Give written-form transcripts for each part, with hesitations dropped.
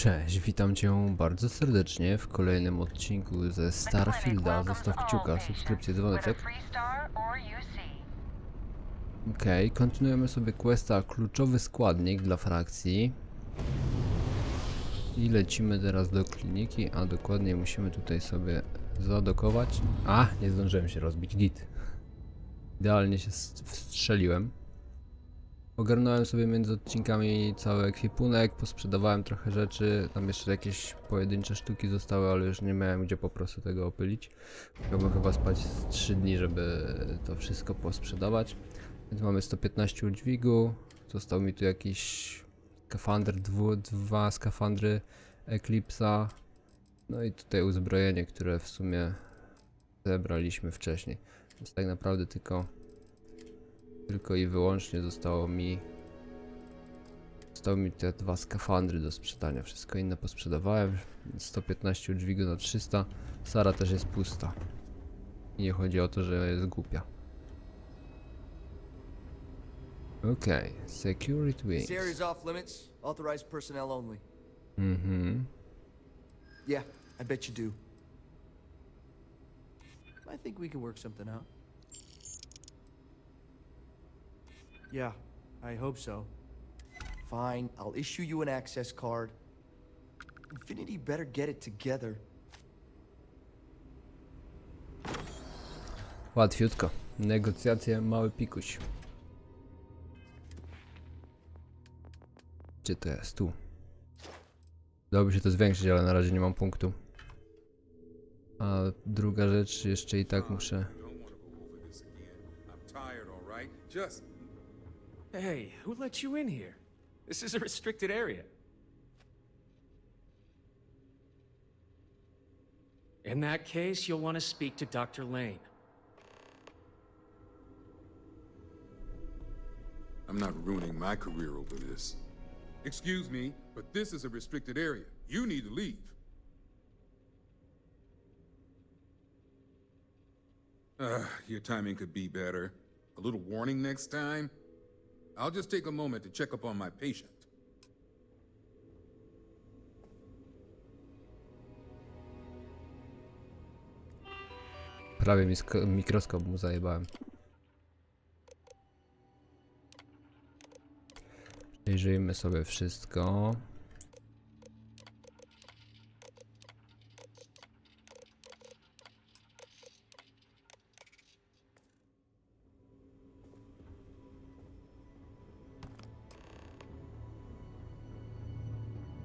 Cześć, witam Cię bardzo serdecznie w kolejnym odcinku ze Starfielda. Zostaw kciuka, subskrypcję, dzwoneczek. Okej, kontynuujemy sobie questa Kluczowy składnik dla frakcji. I lecimy teraz do kliniki, a dokładniej musimy tutaj sobie zadokować. A, nie zdążyłem się rozbić, git. Idealnie się wstrzeliłem. Ogarnąłem sobie między odcinkami cały ekwipunek, posprzedawałem trochę rzeczy, tam jeszcze jakieś pojedyncze sztuki zostały, ale już nie miałem gdzie po prostu tego opylić. Musiałbym chyba spać z 3 dni, żeby to wszystko posprzedawać. Więc mamy 115 udźwigu, został mi tu jakiś skafander, dwa skafandry Eclipse'a. No i tutaj uzbrojenie, które w sumie zebraliśmy wcześniej. Więc tak naprawdę tylko i wyłącznie zostały mi te 2 skafandry do sprzedania. Wszystko inne posprzedawałem. 115 dźwigu na 300. Sara też jest pusta. I nie chodzi o to, że jest głupia. Okej, security wings. This area's off limits. Authorized personnel only. Yeah, I bet you do. I think we can work something out. Yeah, I hope so. Fine, I'll issue you an access card. Infinity better get it together. Łatwiutko. Negocjacje, mały pikuś. Gdzie to jest? Tu. Dałoby się to zwiększyć, ale na razie nie mam punktu. A druga rzecz, jeszcze i tak muszę... Hey, who let you in here? This is a restricted area. In that case, you'll want to speak to Dr. Lane. I'm not ruining my career over this. Excuse me, but this is a restricted area. You need to leave. Your timing could be better. A little warning next time. I'll just take a moment to check up on my patient. Prawie mikroskop mu zajebałem. Przejrzyjmy sobie wszystko.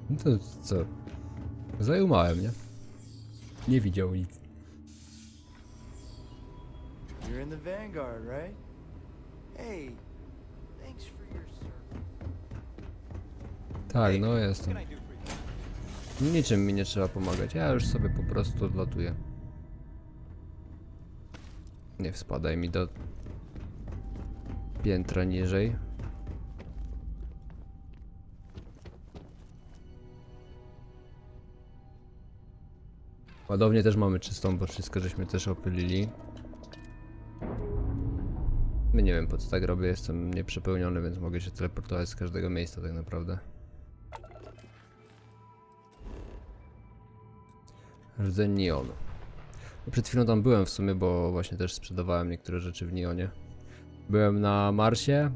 No to co? Zajumałem, nie? Nie widział nic. You're in the Vanguard, right? Hey, thanks for your service. Tak, no jestem. Niczym mi nie trzeba pomagać, ja już sobie po prostu odlatuję. Nie wspadaj mi do piętra niżej. Ładownię też mamy czystą, bo wszystko żeśmy też opylili. Nie wiem po co tak robię, jestem nieprzepełniony, więc mogę się teleportować z każdego miejsca tak naprawdę. Rdzeń neonu. Przed chwilą tam byłem w sumie, bo właśnie też sprzedawałem niektóre rzeczy w neonie. Byłem na Marsie,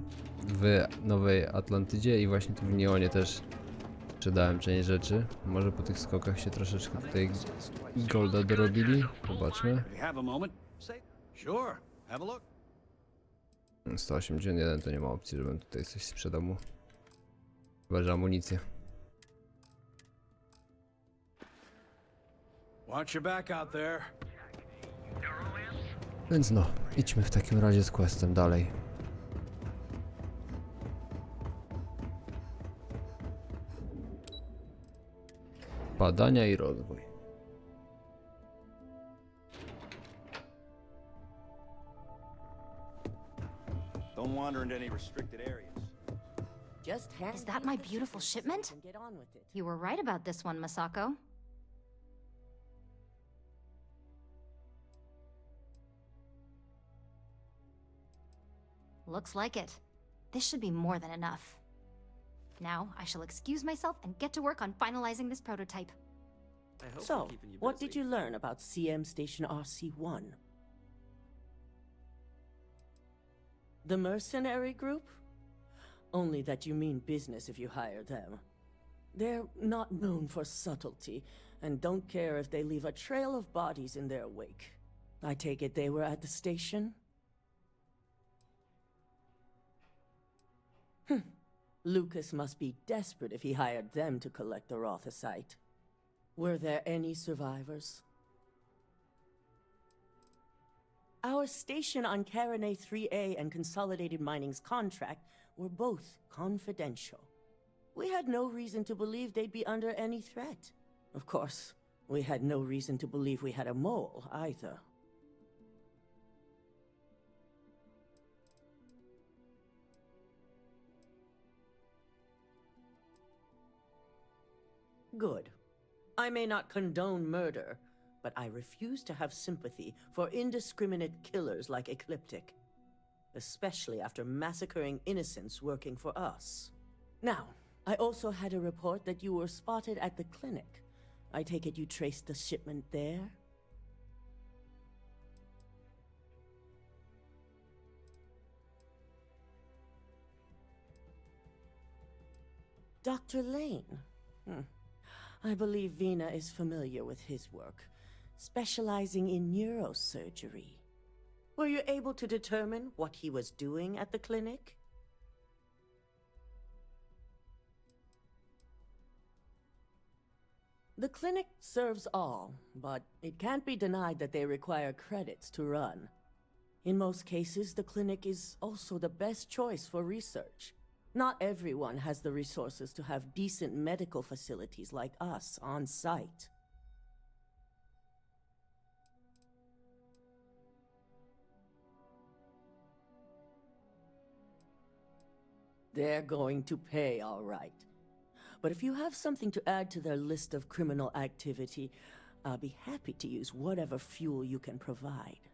w Nowej Atlantydzie i właśnie tu w neonie też sprzedałem część rzeczy. Może po tych skokach się troszeczkę tutaj golda dorobili. Zobaczmy. 181 to nie ma opcji, żebym tutaj coś sprzedał mu. Chyba, że amunicję. Więc no, idźmy w takim razie z questem dalej. Badania i rozwój. Don't wander into any restricted areas. Is that my beautiful shipment? You were right about this one, Masako. Looks like it. This should be more than enough. Now, I shall excuse myself and get to work on finalizing this prototype. I hope So, we're keeping you what busy. did you learn about CM Station RC-1? The mercenary group? Only that you mean business if you hire them. They're not known for subtlety, and don't care if they leave a trail of bodies in their wake. I take it they were at the station? Lucas must be desperate if he hired them to collect the Rothicite. Were there any survivors? Our station on Carinae 3A and Consolidated Mining's contract were both confidential. We had no reason to believe they'd be under any threat. Of course, we had no reason to believe we had a mole, either. Good. I may not condone murder, but I refuse to have sympathy for indiscriminate killers like Ecliptic, especially after massacring innocents working for us. Now, I also had a report that you were spotted at the clinic. I take it you traced the shipment there? Dr. Lane? I believe Vina is familiar with his work, specializing in neurosurgery. Were you able to determine what he was doing at the clinic? The clinic serves all, but it can't be denied that they require credits to run. In most cases, the clinic is also the best choice for research. Not everyone has the resources to have decent medical facilities like us on site. They're going to pay, all right. But if you have something to add to their list of criminal activity, I'll be happy to use whatever fuel you can provide.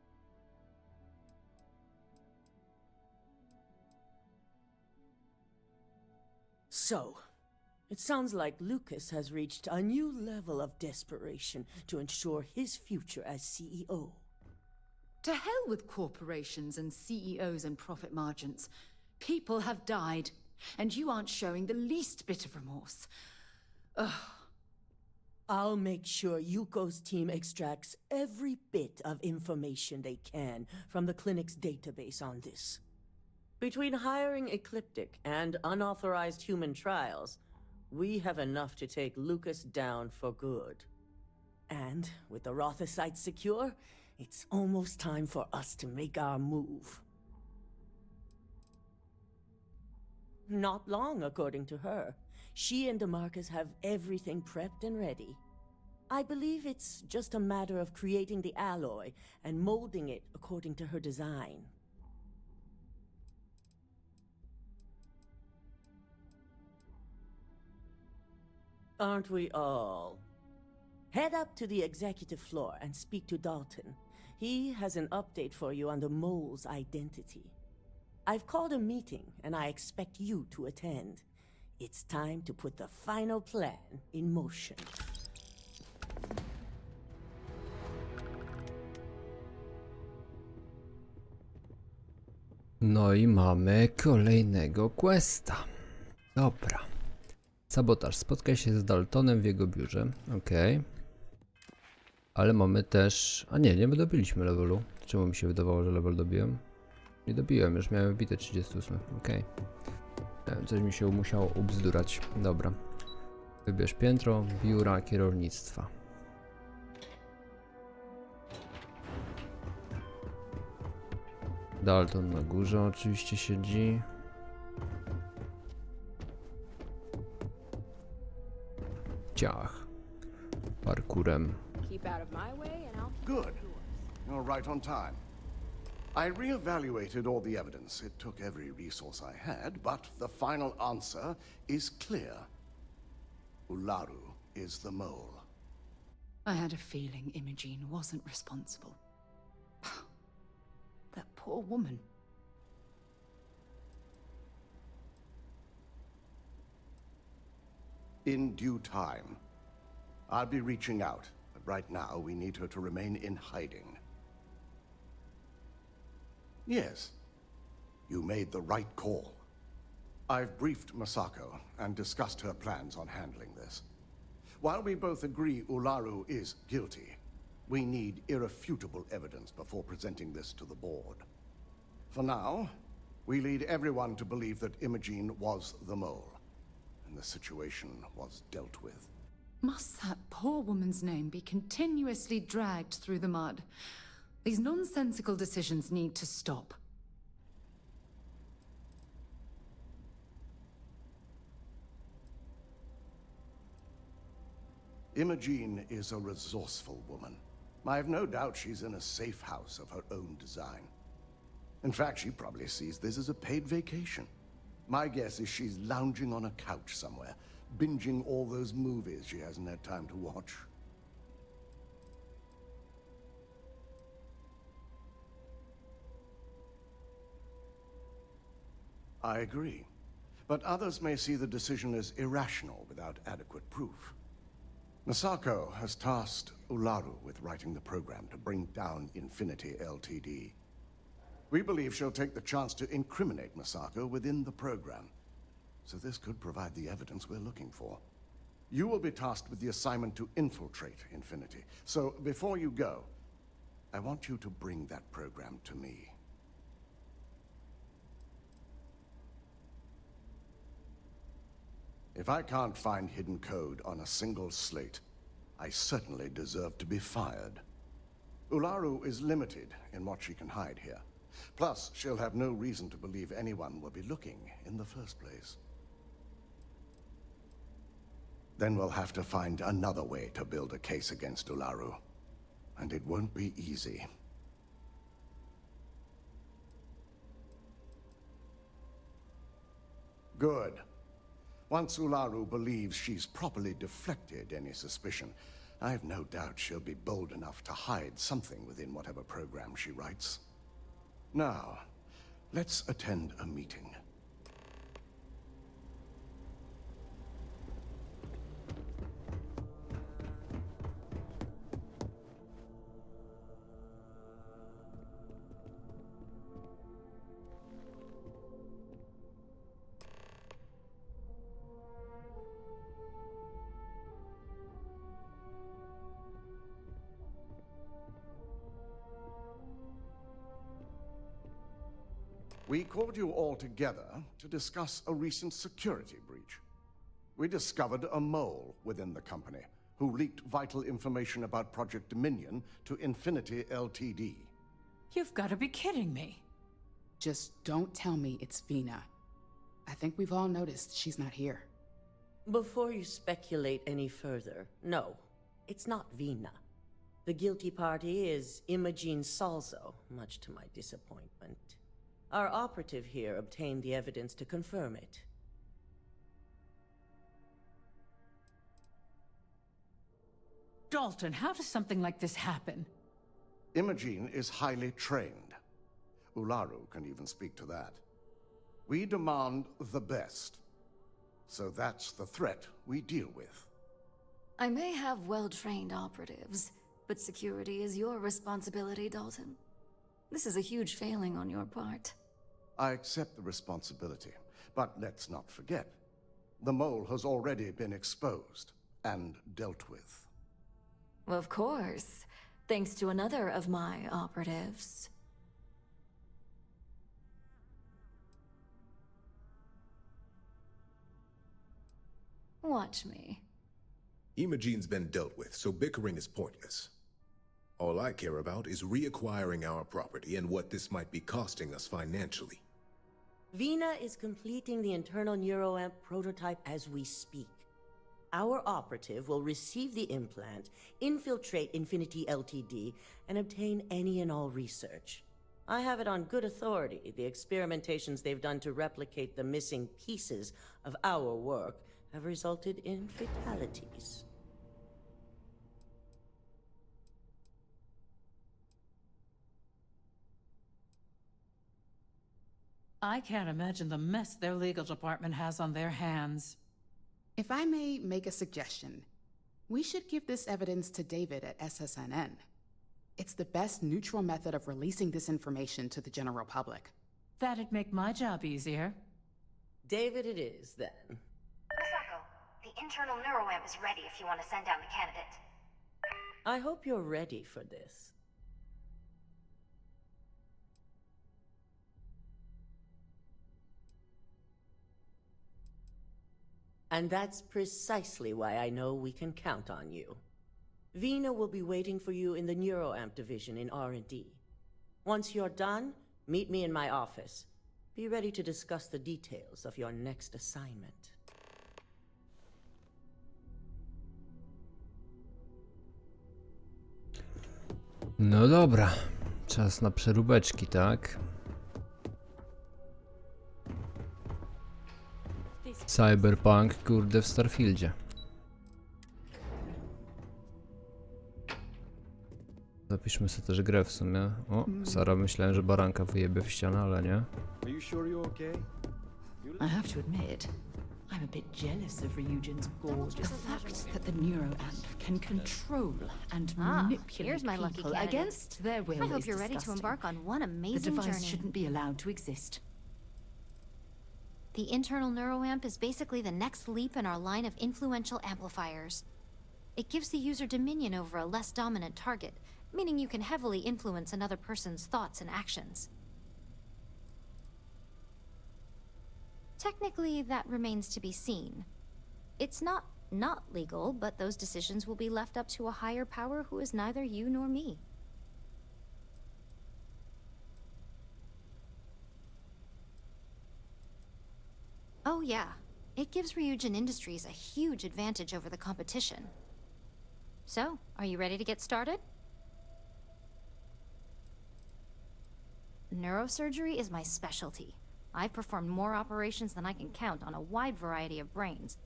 So, it sounds like Lucas has reached a new level of desperation to ensure his future as CEO. To hell with corporations and CEOs and profit margins. People have died, and you aren't showing the least bit of remorse. Ugh. I'll make sure Yuko's team extracts every bit of information they can from the clinic's database on this. Between hiring Ecliptic and unauthorized human trials, we have enough to take Lucas down for good. And with the Rothicite secure, it's almost time for us to make our move. Not long, according to her. She and DeMarcus have everything prepped and ready. I believe it's just a matter of creating the alloy and molding it according to her design. Aren't we all? Head up to the executive floor and speak to Dalton. He has an update for you on the mole's identity. I've called a meeting, and I expect you to attend. It's time to put the final plan in motion. No i mamy kolejnego questa. Dobra. Sabotaż. Spotkaj się z Daltonem w jego biurze. Okej. Ale mamy też... A nie dobiliśmy levelu. Czemu mi się wydawało, że level dobiłem? Nie dobiłem, już miałem wbite 38. Okej. Coś mi się musiało ubzdurać. Dobra. Wybierz piętro, biura kierownictwa. Dalton na górze oczywiście siedzi. Ciach. Parkurem. Good. You're right on time. I re-evaluated all the evidence. It took every resource I had, but the final answer is clear. Ularu is the mole. I had a feeling Imogene wasn't responsible. That poor woman. In due time. I'll be reaching out, but right now we need her to remain in hiding. Yes, you made the right call. I've briefed Masako and discussed her plans on handling this. While we both agree Ularu is guilty, we need irrefutable evidence before presenting this to the board. For now, we lead everyone to believe that Imogene was the mole, and the situation was dealt with. Must that poor woman's name be continuously dragged through the mud? These nonsensical decisions need to stop. Imogene is a resourceful woman. I have no doubt she's in a safe house of her own design. In fact, she probably sees this as a paid vacation. My guess is she's lounging on a couch somewhere, binging all those movies she hasn't had time to watch. I agree. But others may see the decision as irrational without adequate proof. Masako has tasked Ularu with writing the program to bring down Infinity Ltd. We believe she'll take the chance to incriminate Masako within the program. So this could provide the evidence we're looking for. You will be tasked with the assignment to infiltrate Infinity. So before you go, I want you to bring that program to me. If I can't find hidden code on a single slate, I certainly deserve to be fired. Ularu is limited in what she can hide here. Plus, she'll have no reason to believe anyone will be looking in the first place. Then we'll have to find another way to build a case against Ularu. And it won't be easy. Good. Once Ularu believes she's properly deflected any suspicion, I have no doubt she'll be bold enough to hide something within whatever program she writes. Now, let's attend a meeting. We called you all together to discuss a recent security breach. We discovered a mole within the company who leaked vital information about Project Dominion to Infinity Ltd. You've got to be kidding me. Just don't tell me it's Vina. I think we've all noticed she's not here. Before you speculate any further, no, it's not Vina. The guilty party is Imogene Salzo, much to my disappointment. Our operative here obtained the evidence to confirm it. Dalton, how does something like this happen? Imogene is highly trained. Ularu can even speak to that. We demand the best. So that's the threat we deal with. I may have well-trained operatives, but security is your responsibility, Dalton. This is a huge failing on your part. I accept the responsibility, but let's not forget, the mole has already been exposed and dealt with. Of course, thanks to another of my operatives. Watch me. Imogene's been dealt with, so bickering is pointless. All I care about is reacquiring our property and what this might be costing us financially. Vina is completing the internal neuroamp prototype as we speak. Our operative will receive the implant, infiltrate Infinity Ltd, and obtain any and all research. I have it on good authority. The experimentations they've done to replicate the missing pieces of our work have resulted in fatalities. I can't imagine the mess their legal department has on their hands. If I may make a suggestion, we should give this evidence to David at SSNN. It's the best neutral method of releasing this information to the general public. That'd make my job easier. David it is, then. Masako, the internal neuroamp is ready if you want to send down the candidate. I hope you're ready for this. And that's precisely why I know we can count on you. Vina will be waiting for you in the neuroamp division in R&D. Once you're done, meet me in my office. Be ready to discuss the details of your next assignment. No dobra, czas na przeróbeczki, tak? Cyberpunk, kurde, w Starfieldzie. Zapiszmy sobie też grę w sumie. O, Sara, myślałem, że baranka wyjebie w ścianę, ale nie. Are you sure you're okay? I have to admit, I'm a bit jealous of Ryujin's gorge. The fact that the neuroamp can control and manipulate here's my lucky people candidate. against their will I hope is you're ready to disgusting. embark on one The amazing device journey. shouldn't be allowed to exist. The internal neuroamp is basically the next leap in our line of influential amplifiers. It gives the user dominion over a less dominant target, meaning you can heavily influence another person's thoughts and actions. Technically, that remains to be seen. It's not legal, but those decisions will be left up to a higher power who is neither you nor me. Oh yeah, it gives Ryujin Industries a huge advantage over the competition. So, are you ready to get started? Neurosurgery is my specialty. I've performed more operations than I can count on a wide variety of brains.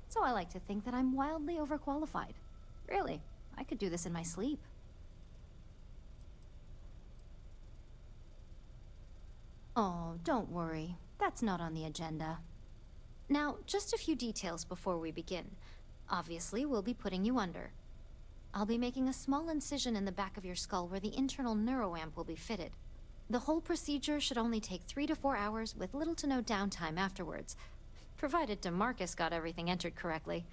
So I like to think that I'm wildly overqualified. Really, I could do this in my sleep. Oh, don't worry. That's not on the agenda. Now, just a few details before we begin. Obviously, we'll be putting you under. I'll be making a small incision in the back of your skull where the internal neuroamp will be fitted. The whole procedure should only take 3 to 4 hours with little to no downtime afterwards, provided DeMarcus got everything entered correctly.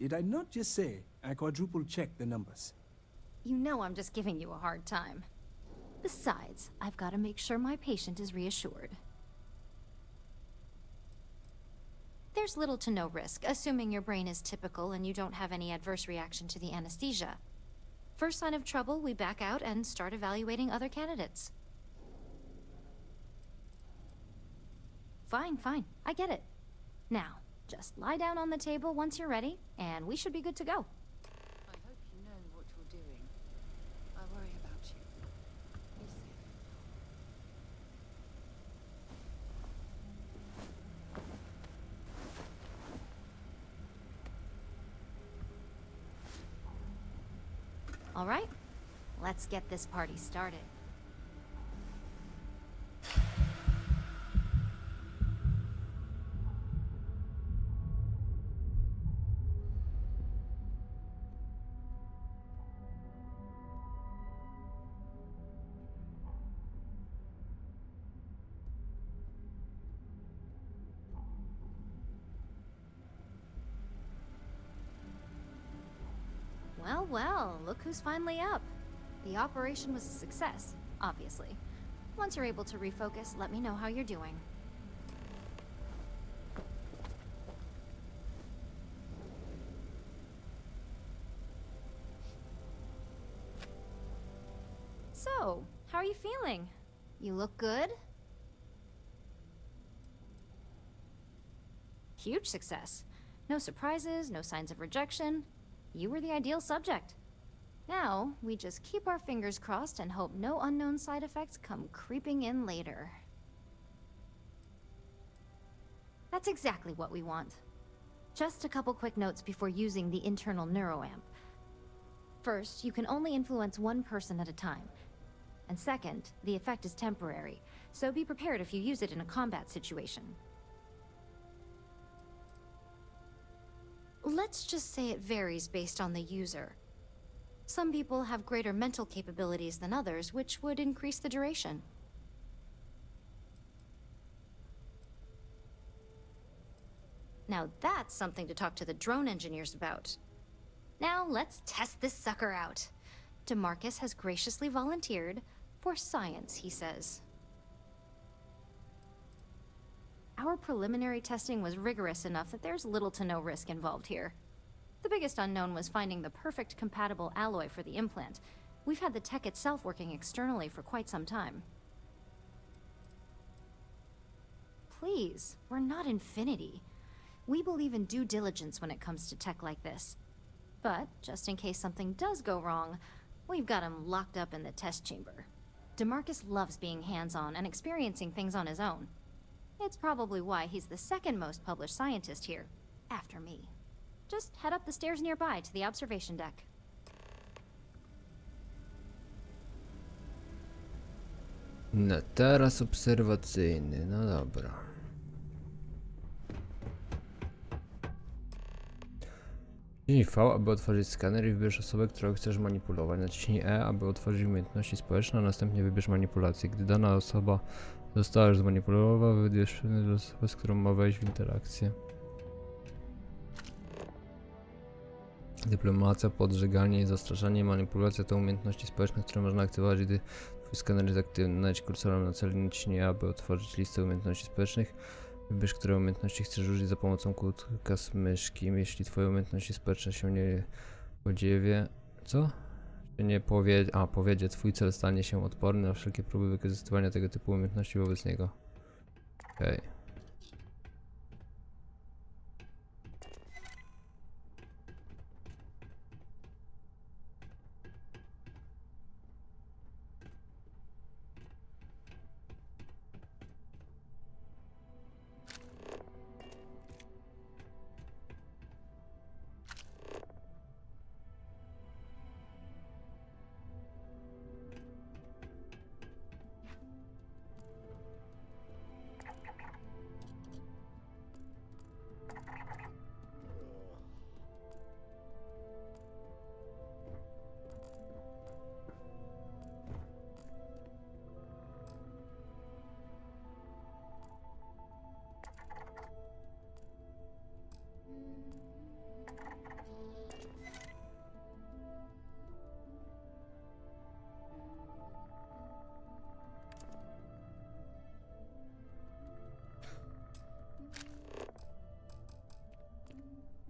Did I not just say I quadruple-checked the numbers? You know I'm just giving you a hard time. Besides, I've got to make sure my patient is reassured. There's little to no risk, assuming your brain is typical and you don't have any adverse reaction to the anesthesia. First sign of trouble, we back out and start evaluating other candidates. Fine, I get it. Now, just lie down on the table once you're ready, and we should be good to go. I hope you know what you're doing. I worry about you. Be safe. All right, let's get this party started. Well, look who's finally up. The operation was a success, obviously. Once you're able to refocus, let me know how you're doing. So, how are you feeling? You look good? Huge success. No surprises, no signs of rejection. You were the ideal subject. Now, we just keep our fingers crossed and hope no unknown side effects come creeping in later. That's exactly what we want. Just a couple quick notes before using the internal neuroamp. First, you can only influence one person at a time. And second, the effect is temporary, so be prepared if you use it in a combat situation. let's just say it varies based on the user. Some people have greater mental capabilities than others, which would increase the duration. Now that's something to talk to the drone engineers about. Now let's test this sucker out. DeMarcus has graciously volunteered for science, he says. Our preliminary testing was rigorous enough that there's little to no risk involved here. The biggest unknown was finding the perfect compatible alloy for the implant. We've had the tech itself working externally for quite some time. Please, we're not Infinity. We believe in due diligence when it comes to tech like this. But, just in case something does go wrong, we've got him locked up in the test chamber. DeMarcus loves being hands-on and experiencing things on his own. It's probably why he's the second most published scientist here, after me. Just head up the stairs nearby to the observation deck. No teraz obserwacyjny, no dobra. Naciśnij V, aby otworzyć skaner i wybierz osobę, którą chcesz manipulować. Naciśnij E, aby otworzyć umiejętności społeczne, a następnie wybierz manipulację. Gdy dana osoba została już zmanipulowana, wybierz osobę, z którą ma wejść w interakcję. Dyplomacja, podżeganie, zastraszanie i manipulacja to umiejętności społeczne, które można aktywować, gdy twój skaner jest aktywny. Najdź kursorem na cel i naciśnij, aby otworzyć listę umiejętności społecznych. Wybierz, które umiejętności chcesz użyć za pomocą kółka z myszki. Jeśli twoje umiejętności społeczne się nie podziewie... Co? Się nie powiedzie, twój cel stanie się odporny na wszelkie próby wykorzystywania tego typu umiejętności wobec niego. Okej.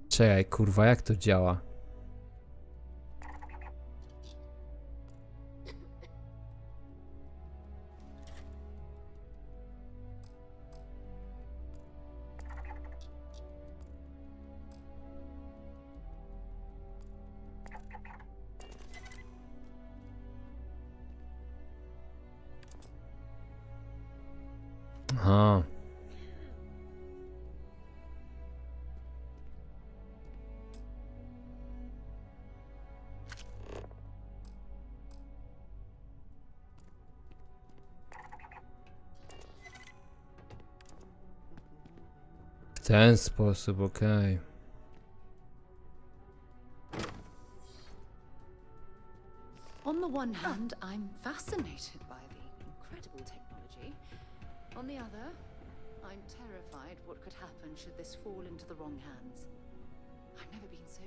Czekaj, kurwa, jak to działa? Aha. W ten sposób, okej. On the one hand, I'm fascinated by the incredible technology. On the other, I'm terrified what could happen should this fall into the wrong hands. I've never been so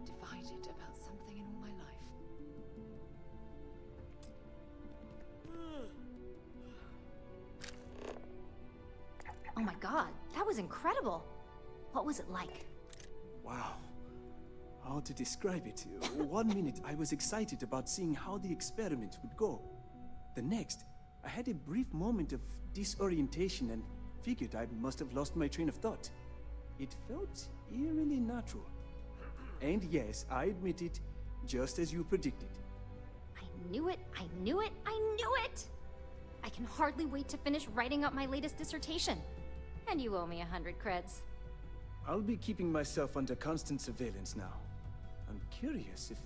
divided about something in all my life. Oh my god, that was incredible! What was it like? Wow. How to describe it? 1 minute I was excited about seeing how the experiment would go. The next, I had a brief moment of disorientation and figured I must have lost my train of thought. It felt eerily natural. And yes, I admit it, just as you predicted. I knew it, I knew it, I knew it! I can hardly wait to finish writing up my latest dissertation. And you owe me 100 creds. I'll be keeping myself under constant surveillance now. I'm curious if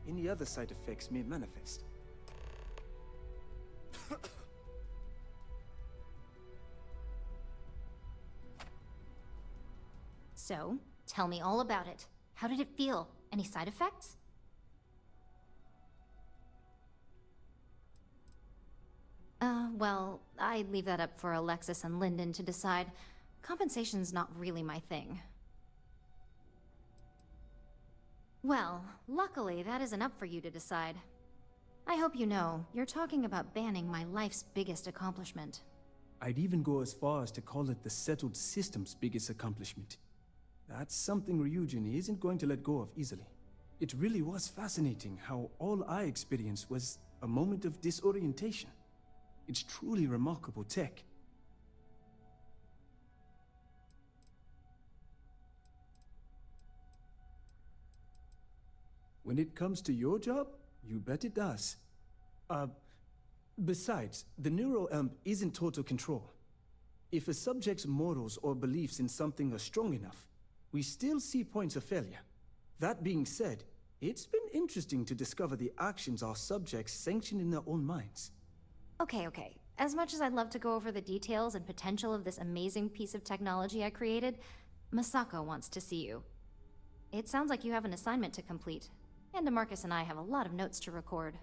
any other side effects may manifest. So, Tell me all about it. How did it feel? Any side effects? Well, I'd leave that up for Alexis and Lyndon to decide. Compensation's not really my thing. Well, luckily that isn't up for you to decide. I hope you know, you're talking about banning my life's biggest accomplishment. I'd even go as far as to call it the settled system's biggest accomplishment. That's something Ryujin isn't going to let go of easily. It really was fascinating how all I experienced was a moment of disorientation. It's truly remarkable tech. When it comes to your job, you bet it does. Besides, the neuroamp isn't total control. If a subject's morals or beliefs in something are strong enough, we still see points of failure. That being said, it's been interesting to discover the actions our subjects sanction in their own minds. Okay. As much as I'd love to go over the details and potential of this amazing piece of technology I created, Masako wants to see you. It sounds like you have an assignment to complete, and DeMarcus and I have a lot of notes to record.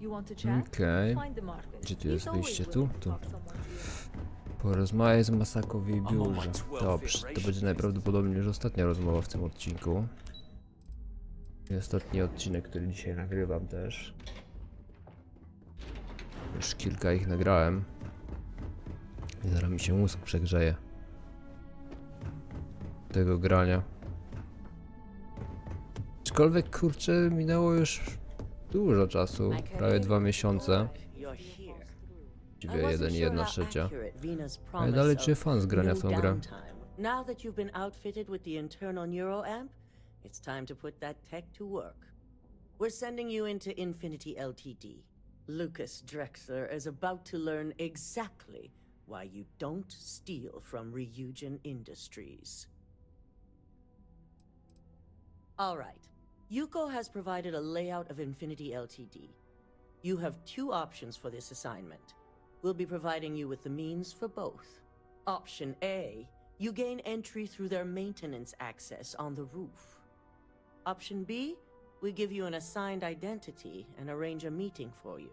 Okej. Gdzie tu jest wyjście? Tu? Tu. Porozmawiaj z Masako w jej biurze. Dobrze, to będzie najprawdopodobniej już ostatnia rozmowa w tym odcinku. I ostatni odcinek, który dzisiaj nagrywam też. Już kilka ich nagrałem. I zaraz mi się mózg przegrzeje. Tego grania. Aczkolwiek, kurczę, minęło już dużo czasu. Prawie 2 miesiące. Właściwie 1,1/3. Ale dalej czuję fan z grania w tą grę. Now that you've been outfitted with the internal neuroamp, it's time to put that tech to work. We're sending you into Infinity Ltd. Lucas Drexler is about to learn exactly why you don't steal from Ryujin Industries. All right. Yuko has provided a layout of Infinity Ltd. You have 2 options for this assignment. We'll be providing you with the means for both. Option A, you gain entry through their maintenance access on the roof. Option B, we give you an assigned identity and arrange a meeting for you.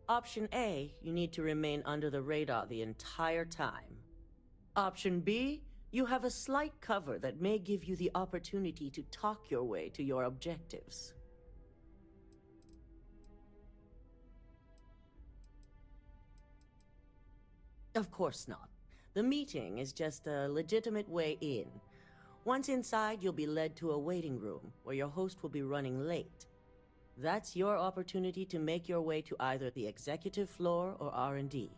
Option A, you need to remain under the radar the entire time. Option B, you have a slight cover that may give you the opportunity to talk your way to your objectives. Of course not. The meeting is just a legitimate way in. Once inside, you'll be led to a waiting room where your host will be running late. That's your opportunity to make your way to either the executive floor or R&D.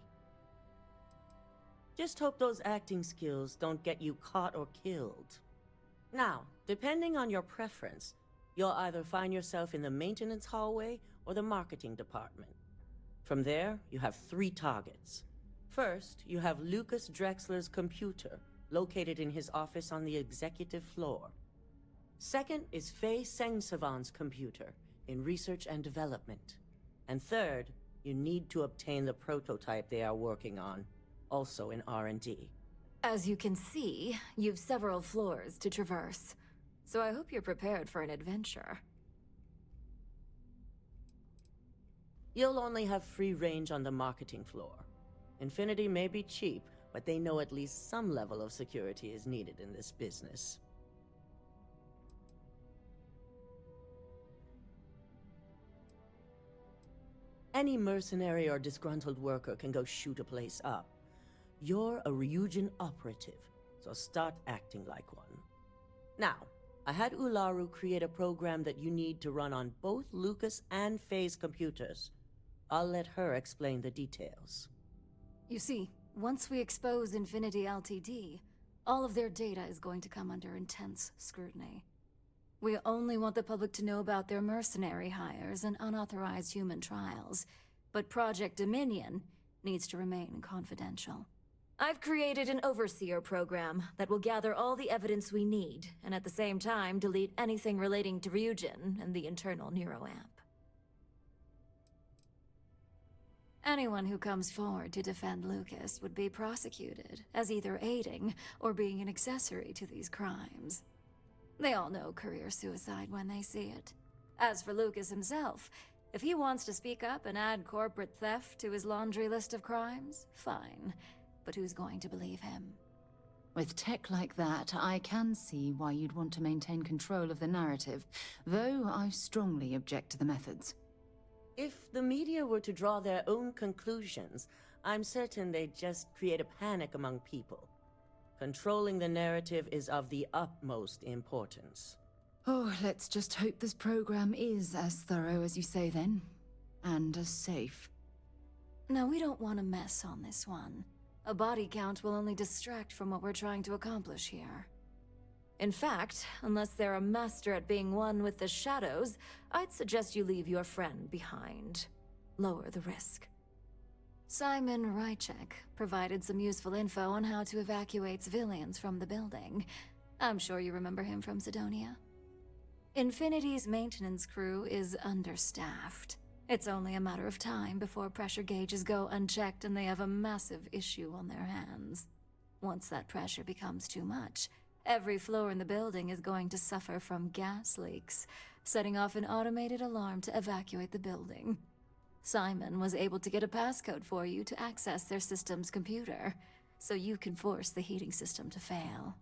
Just hope those acting skills don't get you caught or killed. Now, depending on your preference, you'll either find yourself in the maintenance hallway or the marketing department. From there, you have 3 targets. First, you have Lucas Drexler's computer, located in his office on the executive floor. Second is Faye Sengsavan's computer, in research and development. And third, you need to obtain the prototype they are working on, also in R&D. As you can see, you've several floors to traverse, so I hope you're prepared for an adventure. You'll only have free range on the marketing floor. Infinity may be cheap, but they know at least some level of security is needed in this business. Any mercenary or disgruntled worker can go shoot a place up. You're a Ryujin operative, so start acting like one. Now, I had Ularu create a program that you need to run on both Lucas and Faye's computers. I'll let her explain the details. You see, once we expose Infinity Ltd., all of their data is going to come under intense scrutiny. We only want the public to know about their mercenary hires and unauthorized human trials, but Project Dominion needs to remain confidential. I've created an overseer program that will gather all the evidence we need, and at the same time delete anything relating to Ryujin and the internal neuroamp. Anyone who comes forward to defend Lucas would be prosecuted as either aiding or being an accessory to these crimes. They all know career suicide when they see it. As for Lucas himself, if he wants to speak up and add corporate theft to his laundry list of crimes, fine. But who's going to believe him? With tech like that, I can see why you'd want to maintain control of the narrative, though I strongly object to the methods. If the media were to draw their own conclusions, I'm certain they'd just create a panic among people. Controlling the narrative is of the utmost importance. Oh, let's just hope this program is as thorough as you say then, and as safe. No, we don't want to mess on this one. A body count will only distract from what we're trying to accomplish here. In fact, unless they're a master at being one with the shadows, I'd suggest you leave your friend behind. Lower the risk. Simon Rychek provided some useful info on how to evacuate civilians from the building. I'm sure you remember him from Sidonia. Infinity's maintenance crew is understaffed. It's only a matter of time before pressure gauges go unchecked and they have a massive issue on their hands. Once that pressure becomes too much, every floor in the building is going to suffer from gas leaks, setting off an automated alarm to evacuate the building. Simon was able to get a passcode for you to access their system's computer, so you can force the heating system to fail.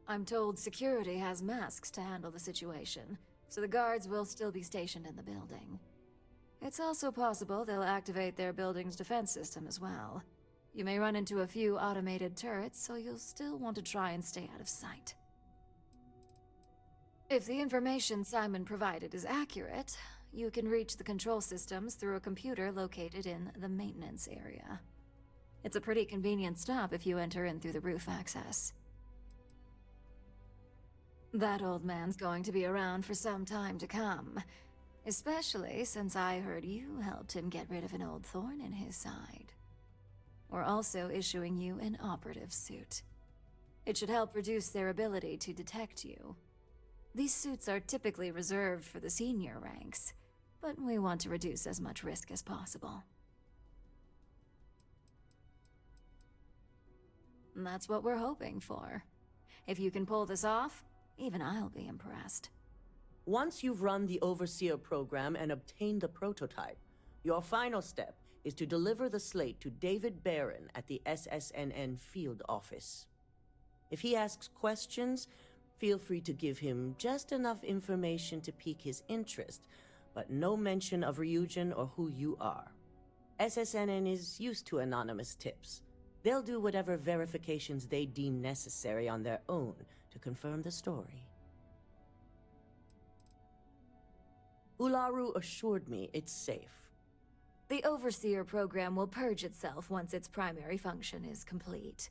I'm told security has masks to handle the situation, so the guards will still be stationed in the building. It's also possible they'll activate their building's defense system as well. You may run into a few automated turrets, so you'll still want to try and stay out of sight. If the information Simon provided is accurate, you can reach the control systems through a computer located in the maintenance area. It's a pretty convenient stop if you enter in through the roof access. That old man's going to be around for some time to come, especially since I heard you helped him get rid of an old thorn in his side. We're also issuing you an operative suit. It should help reduce their ability to detect you. These suits are typically reserved for the senior ranks, but we want to reduce as much risk as possible. And that's what we're hoping for. If you can pull this off, even I'll be impressed. Once you've run the Overseer program and obtained the prototype, your final step is to deliver the slate to David Barron at the SSNN field office. If he asks questions, feel free to give him just enough information to pique his interest, but no mention of Ryujin or who you are. SSNN is used to anonymous tips. They'll do whatever verifications they deem necessary on their own to confirm the story. Ularu assured me it's safe. The Overseer program will purge itself once its primary function is complete.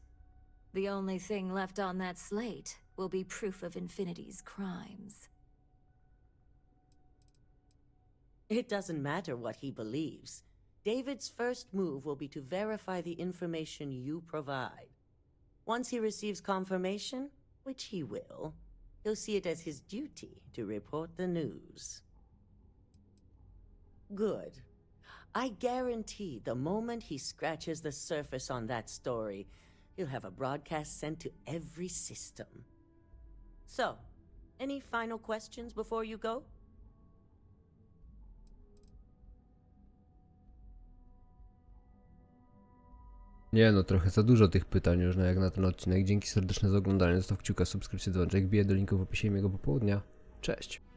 The only thing left on that slate will be proof of Infinity's crimes. It doesn't matter what he believes. David's first move will be to verify the information you provide. Once he receives confirmation, which he will, he'll see it as his duty to report the news. Good. I guarantee the moment he scratches the surface on that story, he'll have a broadcast sent to every system. So, any final questions before you go? Nie no, trochę za dużo tych pytań już jak na ten odcinek. Dzięki serdeczne za oglądanie. Zostaw kciuka, subskrypcję, dzwoneczek. Wbiję do linku w opisie miłego popołudnia. Cześć!